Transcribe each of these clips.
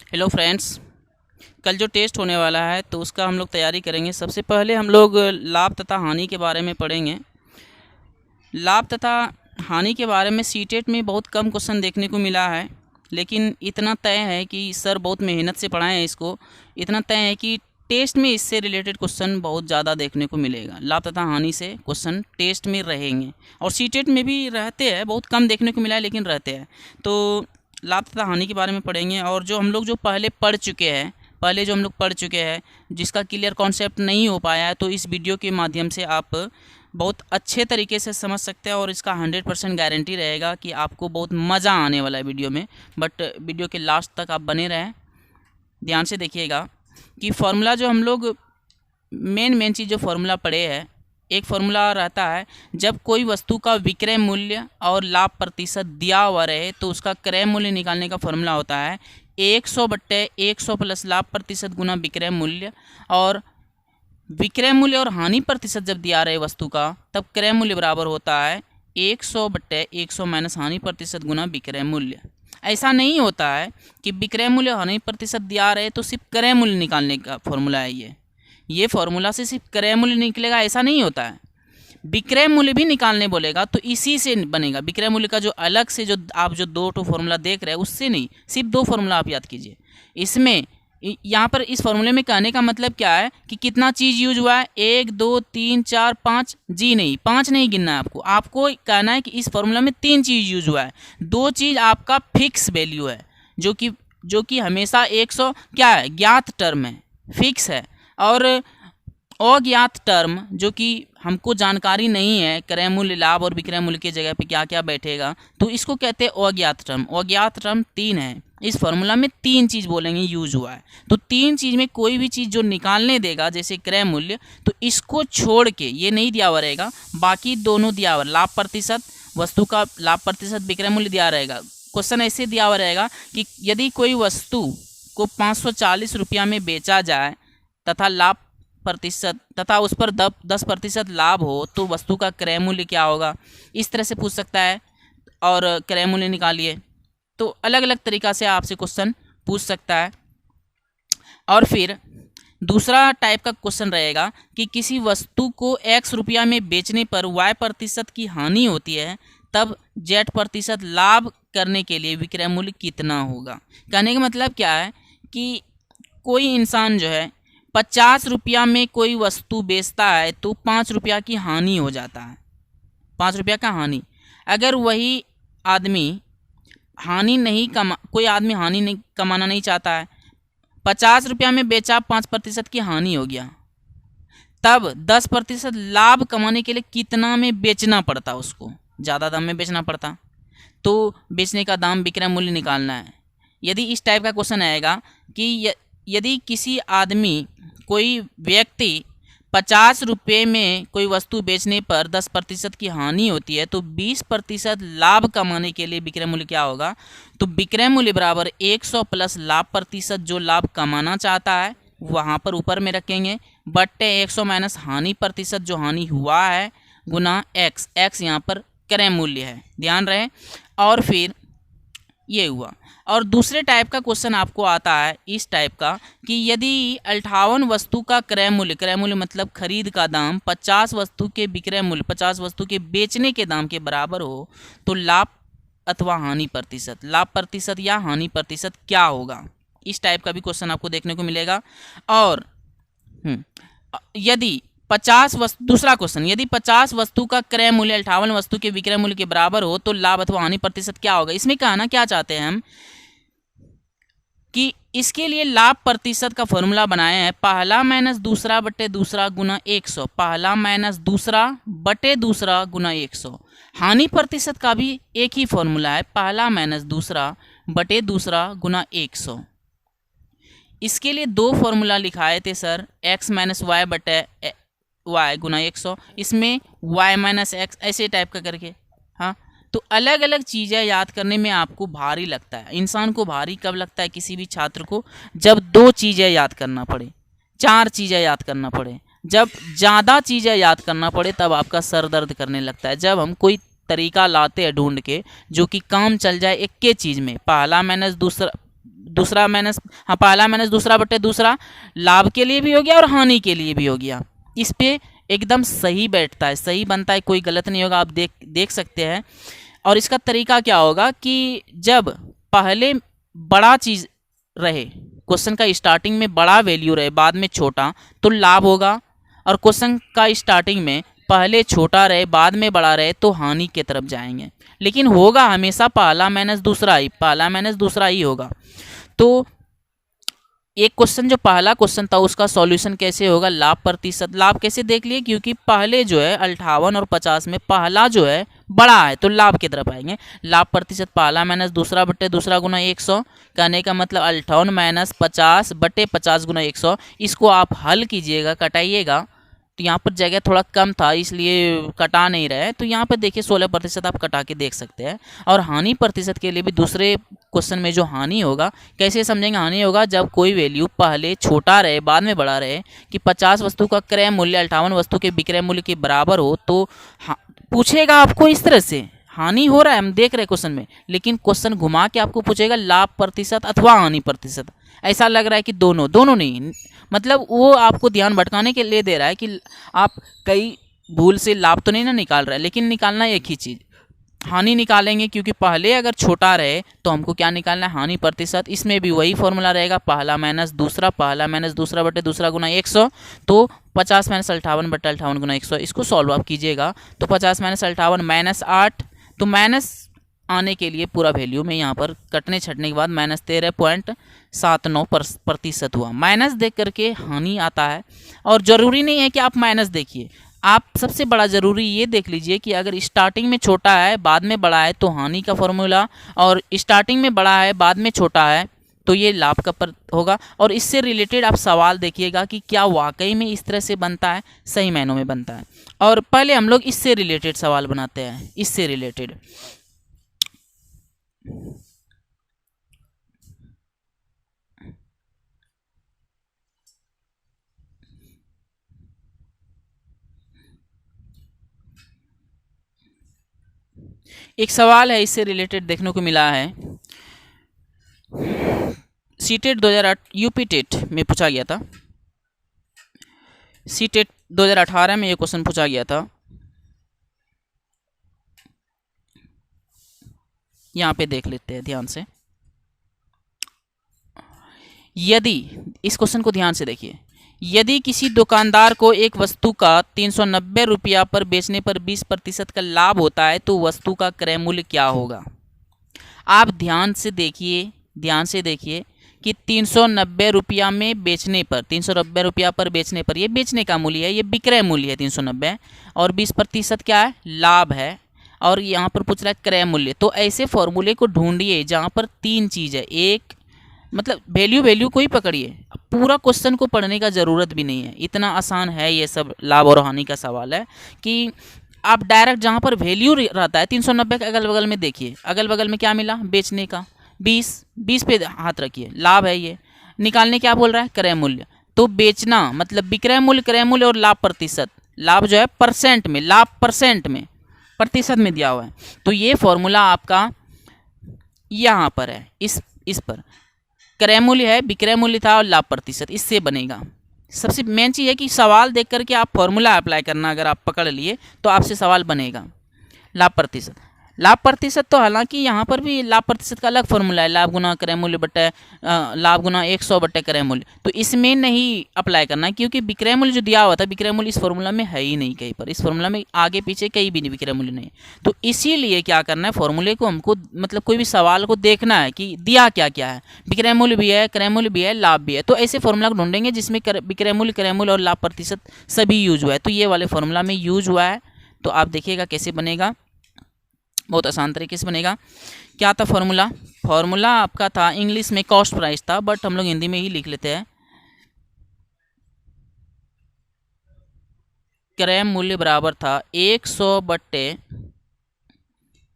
Hello friends, कल जो test होने वाला है तो उसका हम लोग तैयारी करेंगे। सबसे पहले हम लोग लाभ तथा हानि के बारे में पढ़ेंगे। लाभ तथा हानि के बारे में सीटेट में बहुत कम क्वेश्चन देखने को मिला है, लेकिन इतना तय है कि सर बहुत मेहनत से पढ़ाए हैं इसको। इतना तय है कि टेस्ट में इससे रिलेटेड क्वेश्चन बहुत ज़्यादा देखने को मिलेगा। लाभ तथा हानि से क्वेश्चन टेस्ट में रहेंगे और सीटेट में भी रहते हैं, बहुत कम देखने को मिला है लेकिन रहते हैं। तो लाभ तथा हानि के बारे में पढ़ेंगे। और जो हम लोग जो पहले पढ़ चुके हैं, जिसका क्लियर कॉन्सेप्ट नहीं हो पाया है, तो इस वीडियो के माध्यम से आप बहुत अच्छे तरीके से समझ सकते हैं और इसका 100% गारंटी रहेगा कि आपको बहुत मज़ा आने वाला है वीडियो में। बट वीडियो के लास्ट तक आप बने रहें, ध्यान से देखिएगा कि फार्मूला जो हम लोग मेन चीज़ जो फार्मूला पढ़े हैं, एक फार्मूला रहता है जब कोई वस्तु का विक्रय मूल्य और लाभ प्रतिशत दिया हुआ रहे तो उसका क्रय मूल्य निकालने का फार्मूला होता है 100/100 प्लस लाभ प्रतिशत गुना विक्रय मूल्य। और विक्रय मूल्य और हानि प्रतिशत जब दिया रहे वस्तु का, तब क्रय मूल्य बराबर होता है 100/100 माइनस हानि प्रतिशत गुना विक्रय मूल्य। ऐसा नहीं होता है कि विक्रय मूल्य और हानि प्रतिशत दिया रहे तो सिर्फ क्रय मूल्य निकालने का फॉर्मूला है। ये फार्मूला से सिर्फ क्रय मूल्य निकलेगा ऐसा नहीं होता है। विक्रय मूल्य भी निकालने बोलेगा तो इसी से बनेगा। विक्रय मूल्य का जो अलग से जो आप जो दो फार्मूला देख रहे हैं उससे नहीं, सिर्फ दो फार्मूला आप याद कीजिए। इसमें यहाँ पर इस फार्मूले में कहने का मतलब क्या है कि कितना चीज़ यूज हुआ है, 1 2 3 4 5 जी नहीं, 5 नहीं गिनना है आपको कहना है कि इस फार्मूला में 3 चीज़ यूज हुआ है। 2 चीज़ आपका फिक्स वैल्यू है जो कि हमेशा 100 क्या है, ज्ञात टर्म है, फिक्स है। और अज्ञात टर्म जो कि हमको जानकारी नहीं है, क्रय मूल्य लाभ और विक्रय मूल्य की जगह पे क्या क्या बैठेगा, तो इसको कहते हैं अज्ञात टर्म। अज्ञात टर्म 3 है। इस फार्मूला में 3 चीज़ बोलेंगे यूज हुआ है। तो 3 चीज़ में कोई भी चीज़ जो निकालने देगा, जैसे क्रय मूल्य, तो इसको छोड़ के ये नहीं दिया हुआ रहेगा, बाकी दोनों दिया हुआ, लाभ प्रतिशत, वस्तु का लाभ प्रतिशत, विक्रय मूल्य दिया रहेगा। क्वेश्चन ऐसे दिया हुआ रहेगा कि यदि कोई वस्तु को 540 रुपया में बेचा जाए तथा लाभ प्रतिशत तथा उस पर 10% लाभ हो तो वस्तु का क्रय मूल्य क्या होगा, इस तरह से पूछ सकता है। और क्रय मूल्य निकालिए, तो अलग अलग तरीक़ा से आपसे क्वेश्चन पूछ सकता है। और फिर दूसरा टाइप का क्वेश्चन रहेगा कि किसी वस्तु को X रुपया में बेचने पर Y% की हानि होती है, तब Z% लाभ करने के लिए विक्रय मूल्य कितना होगा। कहने का मतलब क्या है कि कोई इंसान जो है 50 रुपया में कोई वस्तु बेचता है तो 5 रुपया की हानि हो जाता है, 5 रुपया का हानि। अगर वही आदमी कोई आदमी हानि नहीं कमाना नहीं चाहता है, 50 रुपया में बेचा, 5% की हानि हो गया, तब 10% लाभ कमाने के लिए कितना में बेचना पड़ता, उसको ज़्यादा दाम में बेचना पड़ता, तो बेचने का दाम विक्रय मूल्य निकालना है। यदि इस टाइप का क्वेश्चन आएगा कि यदि किसी आदमी कोई व्यक्ति 50 रुपये में कोई वस्तु बेचने पर 10% की हानि होती है तो 20% लाभ कमाने के लिए विक्रय मूल्य क्या होगा, तो विक्रय मूल्य बराबर 100 प्लस लाभ प्रतिशत जो लाभ कमाना चाहता है वहाँ पर ऊपर में रखेंगे, बट्टे 100 माइनस हानि प्रतिशत जो हानि हुआ है गुना x यहाँ पर क्रय मूल्य है, ध्यान रहे। और फिर ये हुआ। और दूसरे टाइप का क्वेश्चन आपको आता है इस टाइप का कि यदि 58 वस्तु का क्रय मूल्य मतलब खरीद का दाम 50 वस्तु के विक्रय मूल्य 50 वस्तु के बेचने के दाम के बराबर हो तो लाभ अथवा हानि प्रतिशत, लाभ प्रतिशत या हानि प्रतिशत क्या होगा। इस टाइप का भी क्वेश्चन आपको देखने को मिलेगा। और यदि 50 वस्तु, दूसरा क्वेश्चन, यदि 50 वस्तु का क्रय मूल्य 58 वस्तु के विक्रय मूल्य के बराबर हो तो लाभ अथवा हानि प्रतिशत क्या होगा। इसमें कहना क्या चाहते हैं हम कि इसके लिए लाभ प्रतिशत का फॉर्मूला बनाए हैं, पहला माइनस दूसरा बटे दूसरा गुना 100, पहला माइनस दूसरा बटे दूसरा गुना 100। हानि प्रतिशत का भी एक ही फॉर्मूला है, पहला माइनस दूसरा बटे दूसरा गुना 100। इसके लिए दो फॉर्मूला लिखाए थे सर, x माइनस वाई बटे y गुना 100, इसमें y माइनस एक्स, ऐसे टाइप का करके। हाँ, तो अलग अलग चीज़ें याद करने में आपको भारी लगता है। इंसान को भारी कब लगता है, किसी भी छात्र को, जब 2 चीज़ें याद करना पड़े, 4 चीज़ें याद करना पड़े। जब ज़्यादा चीज़ें याद करना पड़े तब आपका सर दर्द करने लगता है। जब हम कोई तरीका लाते हैं ढूंढ के जो कि काम चल जाए एक के चीज़ में, पहला माइनस दूसरा दूसरा माइनस, हाँ पहला माइनस दूसरा बटे दूसरा लाभ के लिए भी हो गया और हानि के लिए भी हो गया। इस पे एकदम सही बैठता है, सही बनता है, कोई गलत नहीं होगा। आप देख सकते हैं। और इसका तरीका क्या होगा कि जब पहले बड़ा चीज़ रहे, क्वेश्चन का स्टार्टिंग में बड़ा वैल्यू रहे बाद में छोटा, तो लाभ होगा। और क्वेश्चन का स्टार्टिंग में पहले छोटा रहे बाद में बड़ा रहे तो हानि की तरफ जाएंगे। लेकिन होगा हमेशा पहला माइनस दूसरा ही, पहला माइनस दूसरा ही होगा। तो एक क्वेश्चन जो पहला क्वेश्चन था उसका सॉल्यूशन कैसे होगा, लाभ प्रतिशत। लाभ कैसे देख लिए, क्योंकि पहले जो है 58 और 50 में पहला जो है बड़ा है तो लाभ की तरफ आएंगे। लाभ प्रतिशत पहला माइनस दूसरा बटे दूसरा गुना 100, कहने का मतलब 58 माइनस 50 बटे 50 गुना 100। इसको आप हल कीजिएगा, कटाइएगा, तो यहाँ पर जगह थोड़ा कम था इसलिए कटा नहीं रहे। तो यहाँ पर देखिए 16% आप कटा के देख सकते हैं। और हानि प्रतिशत के लिए भी दूसरे क्वेश्चन में जो हानि होगा, कैसे समझेंगे हानि होगा, जब कोई वैल्यू पहले छोटा रहे बाद में बड़ा रहे, कि 50 वस्तु का क्रय मूल्य 58 वस्तु के विक्रय मूल्य के बराबर हो, तो पूछेगा आपको इस तरह से। हानि हो रहा है हम देख रहे हैं क्वेश्चन में, लेकिन क्वेश्चन घुमा के आपको पूछेगा लाभ प्रतिशत अथवा हानि प्रतिशत। ऐसा लग रहा है कि दोनों नहीं, मतलब वो आपको ध्यान भटकाने के लिए दे रहा है कि आप कई भूल से लाभ तो नहीं ना निकाल रहे हैं, लेकिन निकालना एक ही चीज़, हानि निकालेंगे। क्योंकि पहले अगर छोटा रहे तो हमको क्या निकालना है, हानि प्रतिशत। इसमें भी वही फॉर्मूला रहेगा, पहला माइनस दूसरा, पहला माइनस दूसरा बटे दूसरा गुना 100। तो 50 माइनस 58 बटे 58 गुना 100, इसको सॉल्व आप कीजिएगा तो 50 माइनस 58 माइनस 8, तो माइनस आने के लिए पूरा वैल्यू में यहाँ पर कटने छटने के बाद माइनस 13.79% हुआ। माइनस देख करके हानि आता है। और ज़रूरी नहीं है कि आप माइनस देखिए, आप सबसे बड़ा ज़रूरी ये देख लीजिए कि अगर स्टार्टिंग में छोटा है बाद में बड़ा है तो हानि का फॉर्मूला, और स्टार्टिंग में बड़ा है बाद में छोटा है तो ये लाभ का होगा। और इससे रिलेटेड आप सवाल देखिएगा कि क्या वाकई में इस तरह से बनता है, सही मायनों में बनता है। और पहले हम लोग इससे रिलेटेड सवाल बनाते हैं, इससे रिलेटेड। एक सवाल है इससे रिलेटेड देखने को मिला है, सीटेट 2008 यूपी टेट में पूछा गया था। सीटेट 2018 में ये क्वेश्चन पूछा गया था। यहाँ पे देख लेते हैं ध्यान से। यदि इस क्वेश्चन को ध्यान से देखिए, यदि किसी दुकानदार को एक वस्तु का 390 रुपया पर बेचने पर 20% का लाभ होता है तो वस्तु का क्रय मूल्य क्या होगा। आप ध्यान से देखिए कि 390 रुपया में बेचने पर, 390 रुपया पर बेचने पर, ये बेचने का मूल्य है, ये विक्रय मूल्य है 390, और 20% क्या है, लाभ है। और यहाँ पर पूछ रहा है क्रय मूल्य। तो ऐसे फॉर्मूले को ढूंढिए जहाँ पर तीन चीज़ है, एक मतलब वैल्यू कोई पकड़िए। पूरा क्वेश्चन को पढ़ने का ज़रूरत भी नहीं है, इतना आसान है ये सब लाभ और हानि का सवाल है कि आप डायरेक्ट जहाँ पर वैल्यू रहता है 390 के अगल बगल में देखिए, अगल बगल में क्या मिला, बेचने का 20 पे हाथ रखिए, लाभ है ये। निकालने क्या बोल रहा है, क्रय मूल्य। तो बेचना मतलब विक्रय मूल्य, क्रय मूल्य और लाभ प्रतिशत। लाभ जो है परसेंट में, लाभ परसेंट में, प्रतिशत में दिया हुआ है। तो ये फॉर्मूला आपका यहाँ पर है, इस पर क्रय मूल्य है, विक्रय मूल्य था और लाभ प्रतिशत, इससे बनेगा। सबसे मेन चीज़ है कि सवाल देख करके आप फॉर्मूला अप्लाई करना, अगर आप पकड़ लिए तो आपसे सवाल बनेगा। लाभ प्रतिशत, लाभ प्रतिशत तो हालांकि यहाँ पर भी लाभ प्रतिशत का अलग फॉर्मूला है, लाभ गुना क्रय मूल्य बटे लाभ गुना 100 बटे क्रय मूल्य। तो इसमें नहीं अप्लाई करना, क्योंकि विक्रय मूल्य जो दिया हुआ था, विक्रय मूल्य इस फॉर्मूला में है ही नहीं कहीं पर, इस फॉर्मूला में आगे पीछे कहीं भी नहीं विक्रय मूल्य नहीं। तो इसीलिए क्या करना है, फॉर्मूले को हमको मतलब कोई भी सवाल को देखना है कि दिया क्या क्या है, विक्रय मूल्य भी है, क्रय मूल्य भी है, लाभ भी है। तो ऐसे फॉर्मूला को ढूंढेंगे जिसमें विक्रय मूल्य, क्रय मूल्य और लाभ प्रतिशत सभी यूज हुआ है। तो ये वाले फॉर्मूला में यूज हुआ है। तो आप देखिएगा कैसे बनेगा, बहुत आसान तरीके से बनेगा। क्या था फॉर्मूला, फॉर्मूला आपका था इंग्लिश में कॉस्ट प्राइस था, बट हम लोग हिंदी में ही लिख लेते हैं। क्रय मूल्य बराबर था 100 बट्टे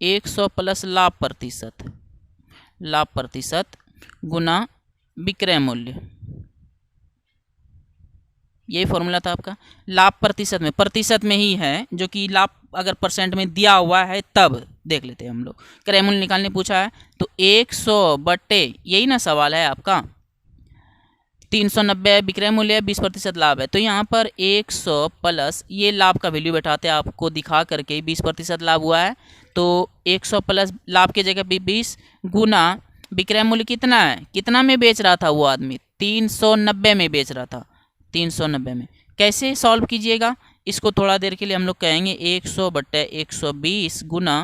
100 प्लस लाभ प्रतिशत गुना विक्रय मूल्य। यही फॉर्मूला था आपका। लाभ प्रतिशत में ही है, जो कि लाभ अगर परसेंट में दिया हुआ है तब देख लेते हैं हम लोग। क्रय मूल्य निकालने पूछा है तो 100 बट्टे, यही ना सवाल है आपका, 390 विक्रय मूल्य है, 20% लाभ है, तो यहाँ पर 100 प्लस ये लाभ का वैल्यू बैठाते हैं आपको दिखा करके, 20% लाभ हुआ है तो 100 प्लस लाभ की जगह पे 20 गुना विक्रय मूल्य कितना है, कितना में बेच रहा था वो आदमी, 390 में बेच रहा था, 390 में। कैसे सॉल्व कीजिएगा इसको, थोड़ा देर के लिए हम लोग कहेंगे 100 बट्टे 120 गुना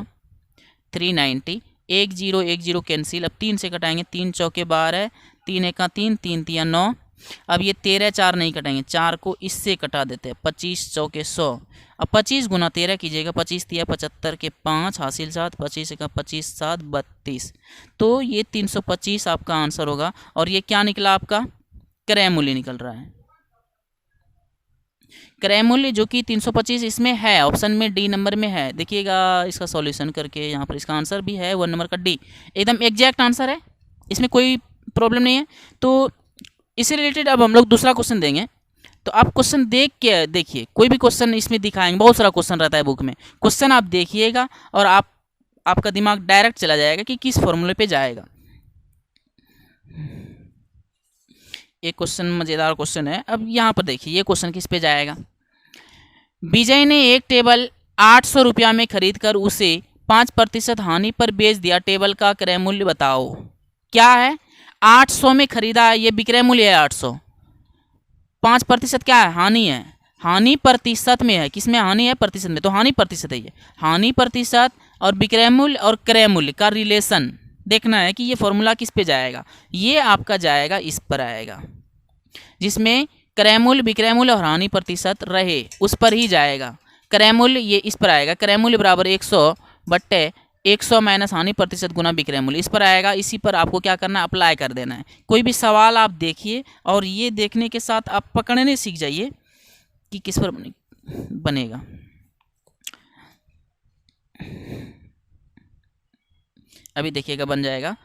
390, 10 कैंसिल, अब 3 से कटाएंगे, 3 चौके 12, 3 एका 3, 3 तिया 9, अब ये 13 4 नहीं कटाएंगे, 4 को इससे कटा देते हैं, 25 चौके 100, अब 25 गुना 13 कीजिएगा, 25 तिया 75 के 5 हासिल 7, 25 एका 25 7 32, तो ये 325 आपका आंसर होगा। और ये क्या निकला आपका, क्रय मूल्य निकल रहा है। क्रय मूल्य जो कि 325 इसमें है, ऑप्शन में डी नंबर में है, देखिएगा इसका सॉल्यूशन करके, यहाँ पर इसका आंसर भी है 1 नंबर का डी, एकदम एग्जैक्ट आंसर है, इसमें कोई प्रॉब्लम नहीं है। तो इससे रिलेटेड अब हम लोग दूसरा क्वेश्चन देंगे, तो आप क्वेश्चन देख के देखिए, कोई भी क्वेश्चन इसमें दिखाएंगे, बहुत सारा क्वेश्चन रहता है बुक में, क्वेश्चन आप देखिएगा और आपका दिमाग डायरेक्ट चला जाएगा कि किस फॉर्मूले पे जाएगा। एक क्वेश्चन मज़ेदार क्वेश्चन है, अब यहाँ पर देखिए ये क्वेश्चन किस पे जाएगा। विजय ने एक टेबल 800 रुपया में खरीद कर उसे 5% हानि पर बेच दिया, टेबल का क्रय मूल्य बताओ। क्या है, 800 में खरीदा है, ये विक्रय मूल्य है 800, 5% क्या है, हानि है, हानि प्रतिशत में है, किस में हानि है, प्रतिशत में, तो हानि प्रतिशत है ये, हानि प्रतिशत और विक्रय मूल्य और क्रय मूल्य का रिलेशन देखना है कि ये फॉर्मूला किस पे जाएगा। ये आपका जाएगा इस पर आएगा, जिसमें क्रय मूल्य विक्रय मूल्य और हानि प्रतिशत रहे उस पर ही जाएगा। क्रय मूल्य ये इस पर आएगा, क्रय मूल्य बराबर 100 बट्टे 100 माइनस हानि प्रतिशत गुना विक्रय मूल्य, इस पर आएगा। इसी पर आपको क्या करना है, अप्लाई कर देना है। कोई भी सवाल आप देखिए और ये देखने के साथ आप पकड़ने सीख जाइए कि किस पर बनेगा। अभी देखिएगा बन जाएगा,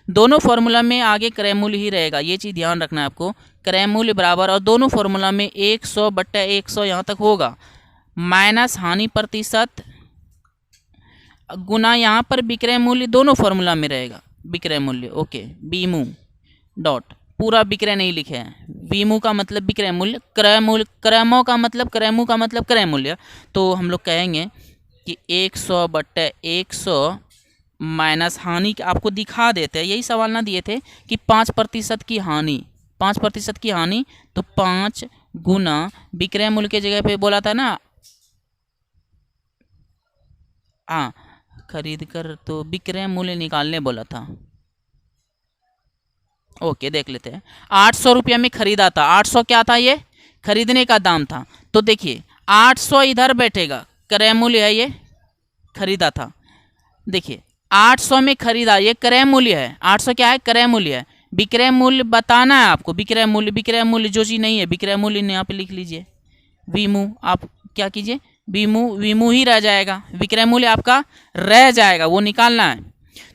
दोनों फार्मूला में आगे क्रय मूल्य ही रहेगा, ये चीज़ ध्यान रखना है आपको। क्रय मूल्य बराबर, और दोनों फार्मूला में 100 बट्टा 100 यहाँ तक होगा, माइनस हानि प्रतिशत गुना यहाँ पर विक्रय मूल्य, दोनों फार्मूला में रहेगा विक्रय मूल्य। ओके, बीमू डॉट, पूरा विक्रय नहीं लिखे हैं, बीमू का मतलब विक्रय मूल्य, क्रय मूल्य, क्रयमो का मतलब क्रयमू का मतलब क्रय मूल्य। तो हम लोग कहेंगे कि 100 बट्टे 100 माइनस हानि, आपको दिखा देते हैं, यही सवाल ना दिए थे कि 5% की हानि, 5% की हानि, तो 5 गुना विक्रय मूल्य के जगह पे बोला था ना, हाँ खरीद कर, तो विक्रय मूल्य निकालने बोला था। ओके देख लेते हैं, 800 रुपया में खरीदा था, 800 क्या था, ये खरीदने का दाम था, तो देखिए 800 इधर बैठेगा, क्रय मूल्य है, ये खरीदा था, देखिए 800 में खरीदा, ये क्रय मूल्य है, 800 क्या है, क्रय मूल्य है। विक्रय मूल्य बताना है आपको, विक्रय मूल्य, विक्रय मूल्य जो चीज़ नहीं है विक्रय मूल्य यहाँ पे लिख लीजिए, वीमू, आप क्या कीजिए, वीमू, वीमू ही रह जाएगा, विक्रय मूल्य आपका रह जाएगा, वो निकालना है।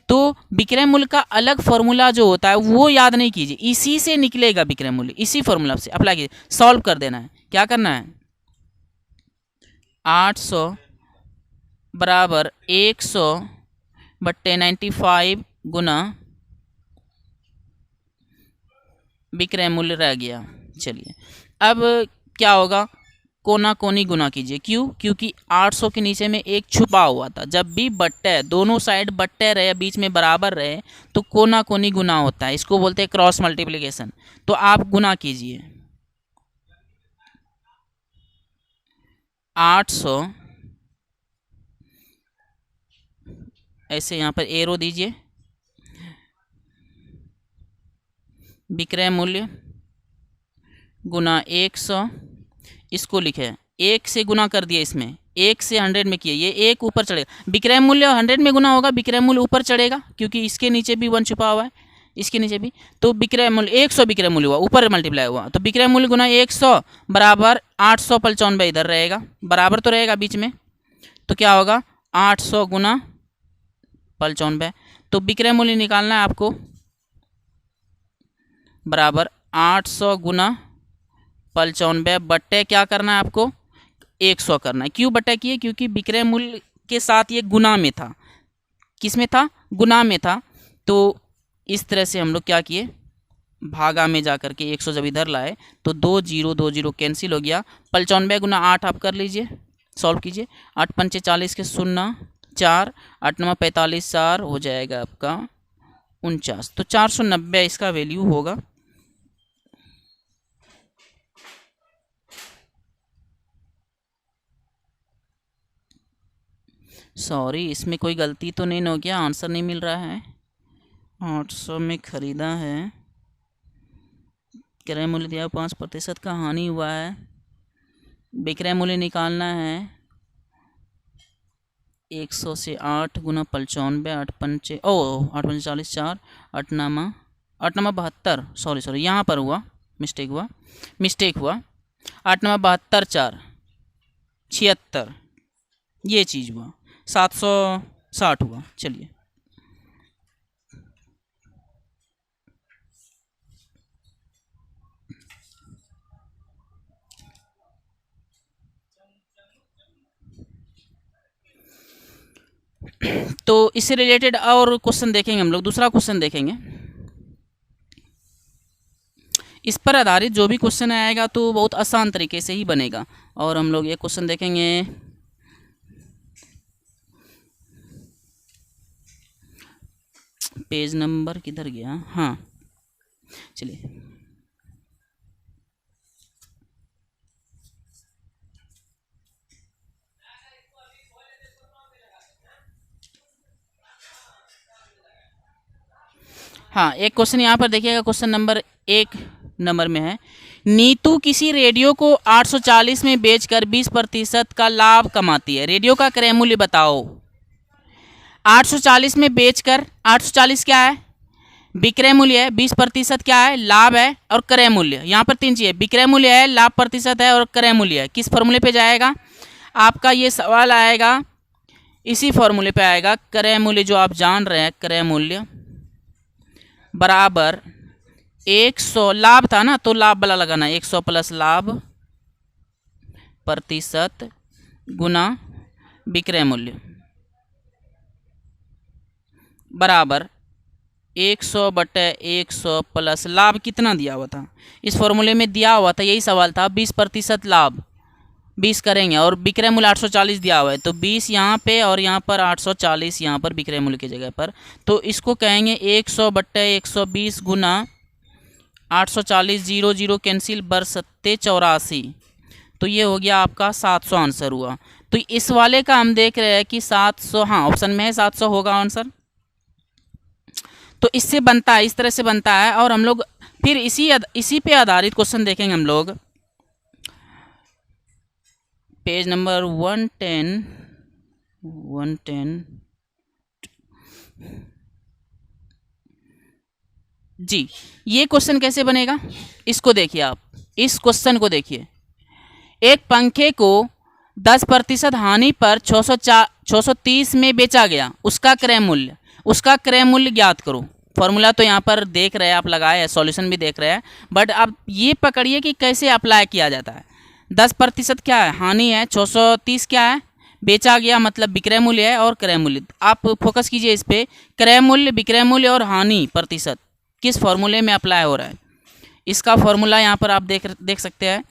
तो विक्रय मूल्य का अलग फॉर्मूला जो होता है वो याद नहीं कीजिए, इसी से निकलेगा विक्रय मूल्य, इसी फॉर्मूला से अप्लाई कीजिए, सॉल्व कर देना है। क्या करना है, 800 बराबर 100 बट्टे 95 गुना विक्रय मूल्य रह गया। चलिए अब क्या होगा, कोना कोनी गुना कीजिए, क्यों, क्योंकि 800 के नीचे में एक छुपा हुआ था, जब भी बट्टे दोनों साइड बट्टे रहे, बीच में बराबर रहे, तो कोना कोनी गुना होता है, इसको बोलते हैं क्रॉस मल्टीप्लिकेशन। तो आप गुना कीजिए, 800 ऐसे यहाँ पर एरो दीजिए, विक्रय मूल्य गुना 100, इसको लिखे, 1 से गुना कर दिया, इसमें 1 से 100 में किए, ये 1 ऊपर चढ़ेगा, विक्रय मूल्य 100 में गुना होगा, विक्रय मूल्य ऊपर चढ़ेगा, क्योंकि इसके नीचे भी 1 छुपा हुआ है, इसके नीचे भी, तो विक्रय मूल्य 100 विक्रय मूल्य हुआ, ऊपर मल्टीप्लाई हुआ, तो विक्रय मूल्य गुना 100 बराबर 895 इधर रहेगा, बराबर तो रहेगा बीच में, तो क्या होगा 800 गुना 95, तो विक्रय मूल्य निकालना है आपको, बराबर 800 गुना 95 बट्टे क्या करना है आपको, 100 करना है। क्यों बट्टे किए, क्योंकि विक्रय मूल्य के साथ ये गुना में था। किस में था? गुना में था। तो इस तरह से हम लोग क्या किए, भागा में जा कर के 100 जब इधर लाए तो 2 0 कैंसिल हो गया। 95 गुना 8 आप कर लीजिए, सॉल्व कीजिए। 8 पंचे 40 के 0 4, 8 9 45 4 हो जाएगा आपका 49। तो 490 इसका वैल्यू होगा। सॉरी, इसमें कोई गलती तो नहीं हो गया? आंसर नहीं मिल रहा है। 800 में ख़रीदा है, क्रय मूल्य दिया 5% का हानि हुआ है, विक्रय मूल्य निकालना है। 100 से 8 गुना 95, 8 पंचे 40 4, 8 नामा 72, सॉरी यहाँ पर हुआ मिस्टेक हुआ 8 नामा 72 4 76, ये चीज़ हुआ। 760 हुआ। चलिए तो इससे रिलेटेड और क्वेश्चन देखेंगे हम लोग। दूसरा क्वेश्चन देखेंगे, इस पर आधारित जो भी क्वेश्चन आएगा तो बहुत आसान तरीके से ही बनेगा। और हम लोग ये क्वेश्चन देखेंगे, पेज नंबर किधर गया? हाँ चलिए, हाँ एक क्वेश्चन यहाँ पर देखिएगा, क्वेश्चन नंबर 1 नंबर में है, नीतू किसी रेडियो को 840 में बेचकर 20% का लाभ कमाती है, रेडियो का क्रय मूल्य बताओ। 840 में बेचकर, 840 क्या है? विक्रय मूल्य है, 20% क्या है? लाभ है, और क्रय मूल्य। यहाँ पर 3 चीज़ें, विक्रय मूल्य है, लाभ प्रतिशत है, और क्रय मूल्य है। किस फॉर्मूले पे जाएगा आपका ये सवाल आएगा? इसी फॉर्मूले पे आएगा। क्रय मूल्य जो आप जान रहे हैं, क्रय मूल्य बराबर 100, लाभ था ना तो लाभ वाला लगाना, 100 प्लस लाभ प्रतिशत गुना विक्रय मूल्य बराबर 100/100 प्लस लाभ कितना दिया हुआ था? इस फॉर्मूले में दिया हुआ था, यही सवाल था, 20% लाभ 20 करेंगे, और विक्रय मूल्य 840 दिया हुआ है, तो 20 यहाँ पे और यहाँ पर 840 यहाँ पर विक्रय मूल्य की जगह पर। तो इसको कहेंगे 100/120 गुना 840, 0 कैंसिल, बरसत्ते 84, तो ये हो गया आपका 700 आंसर हुआ। तो इस वाले का हम देख रहे हैं कि 700, हाँ ऑप्शन में है 700 होगा आंसर। तो इससे बनता है, इस तरह से बनता है। और हम लोग फिर इसी पे आधारित क्वेश्चन देखेंगे हम लोग। पेज नंबर 110 जी। ये क्वेश्चन कैसे बनेगा, इसको देखिए आप, इस क्वेश्चन को देखिए। एक पंखे को 10% हानि पर 630 में बेचा गया, उसका क्रय मूल्य ज्ञात करो। फॉर्मूला तो यहाँ पर देख रहे हैं आप, लगाए हैं, सॉल्यूशन भी देख रहे हैं, बट अब ये पकड़िए कि कैसे अप्लाई किया जाता है। 10% क्या है? हानि है। 630 क्या है? बेचा गया, मतलब विक्रय मूल्य है, और क्रय मूल्य। आप फोकस कीजिए इस पे, क्रय मूल्य, विक्रय मूल्य और हानि प्रतिशत किस फॉर्मूले में अप्लाई हो रहा है, इसका फॉर्मूला यहाँ पर आप देख सकते हैं।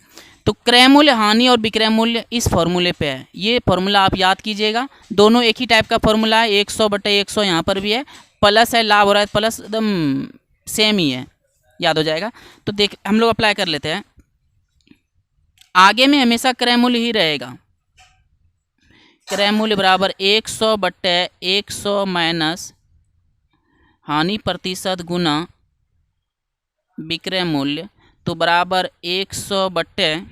तो क्रय मूल्य, हानि और विक्रय मूल्य इस फॉर्मूले पे है। ये फॉर्मूला आप याद कीजिएगा, दोनों एक ही टाइप का फॉर्मूला है। 100/100 यहाँ पर भी है, प्लस है, लाभ हो रहा है, प्लस एकदम सेम ही है, याद हो जाएगा। तो देख हम लोग अप्लाई कर लेते हैं। आगे में हमेशा क्रय मूल्य ही रहेगा। क्रय मूल्य बराबर 100/100 माइनस हानि प्रतिशत गुना विक्रय मूल्य, तो बराबर 100/,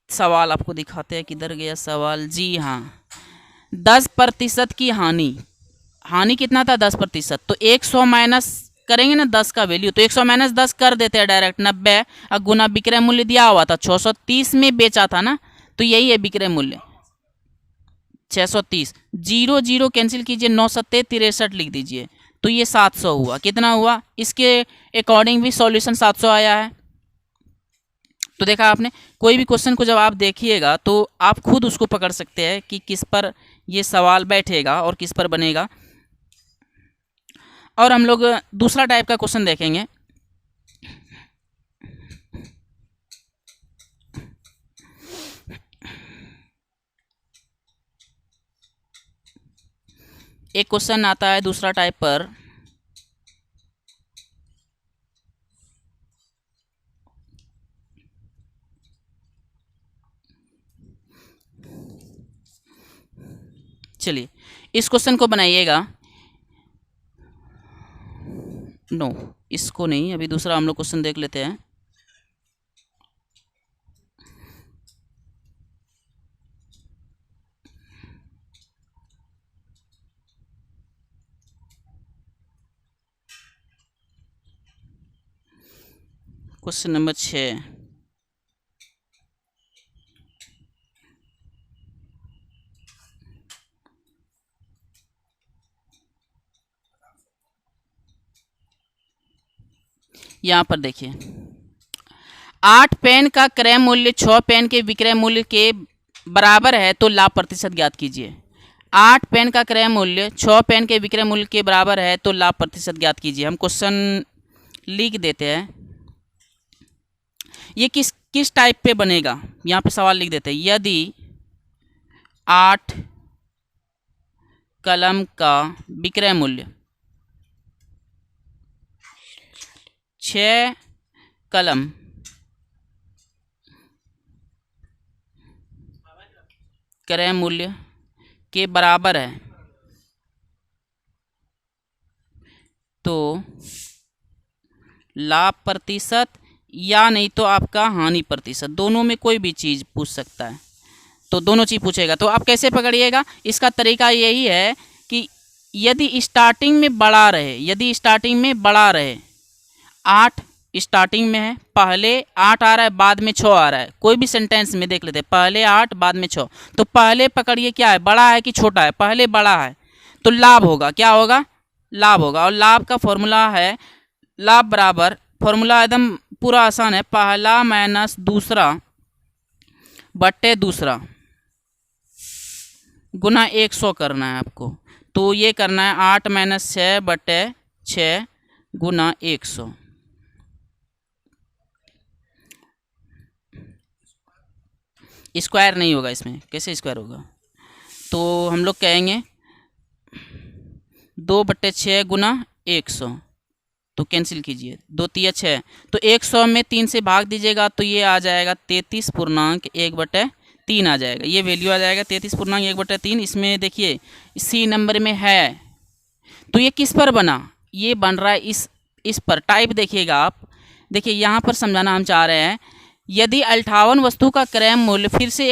सवाल आपको दिखाते हैं, किधर गया सवाल? जी हाँ, 10% की हानि कितना था? 10%। तो 100 माइनस करेंगे ना 10 का वैल्यू, तो 100 माइनस 10 कर देते हैं डायरेक्ट, 90, और गुना विक्रय मूल्य दिया हुआ था 630 में बेचा था ना, तो यही है विक्रय मूल्य 630। 0 कैंसिल कीजिए, 9 7 63 लिख दीजिए, तो ये 700 हुआ। कितना हुआ? इसके अकॉर्डिंग भी सॉल्यूशन 700 आया है। तो देखा आपने, कोई भी क्वेश्चन को जब आप देखिएगा तो आप खुद उसको पकड़ सकते हैं कि किस पर ये सवाल बैठेगा और किस पर बनेगा। और हम लोग दूसरा टाइप का क्वेश्चन देखेंगे। एक क्वेश्चन आता है दूसरा टाइप पर, चलिए इस क्वेश्चन को बनाइएगा। नो, इसको नहीं, अभी दूसरा हम लोग क्वेश्चन देख लेते हैं। Question number 6। यहाँ पर देखिए, 8 पेन का क्रय मूल्य 6 पेन के विक्रय मूल्य के बराबर है तो लाभ प्रतिशत ज्ञात कीजिए। 8 पेन का क्रय मूल्य 6 पेन के विक्रय मूल्य के बराबर है तो लाभ प्रतिशत ज्ञात कीजिए। हम क्वेश्चन लिख देते हैं। ये किस टाइप पे बनेगा, यहाँ पे सवाल लिख देते हैं। यदि 8 कलम का विक्रय मूल्य 6 कलम क्रय मूल्य के बराबर है तो लाभ प्रतिशत या नहीं तो आपका हानि प्रतिशत, दोनों में कोई भी चीज़ पूछ सकता है। तो दोनों चीज़ पूछेगा। तो आप कैसे पकड़िएगा, इसका तरीका यही है कि यदि स्टार्टिंग में बड़ा रहे, 8 स्टार्टिंग में है, पहले 8 आ रहा है बाद में 6 आ रहा है, कोई भी सेंटेंस में देख लेते हैं, पहले 8 बाद में 6, तो पहले पकड़िए क्या है, बड़ा है कि छोटा है, पहले बड़ा है तो लाभ होगा, क्या होगा, लाभ होगा। और लाभ का फॉर्मूला है, लाभ बराबर, फॉर्मूला एकदम पूरा आसान है, पहला माइनस दूसरा बट्टे दूसरा गुना 100 करना है आपको। तो ये करना है 8 माइनस 6 बट्टे 6 गुना 100। स्क्वायर नहीं होगा इसमें, कैसे स्क्वायर होगा, तो हम लोग कहेंगे 2/6 गुना 100, तो कैंसिल कीजिए, 2 तिया 6, तो 100 में 3 से भाग दीजिएगा तो ये आ जाएगा 33.1/3 आ जाएगा, ये वैल्यू आ जाएगा 33.1/3। इसमें देखिए सी नंबर में है, तो ये किस पर बना, ये बन रहा है इस पर। टाइप देखिएगा आप, देखिए यहाँ पर समझाना हम चाह रहे हैं, यदि 58 वस्तु का क्रय मूल्य, फिर से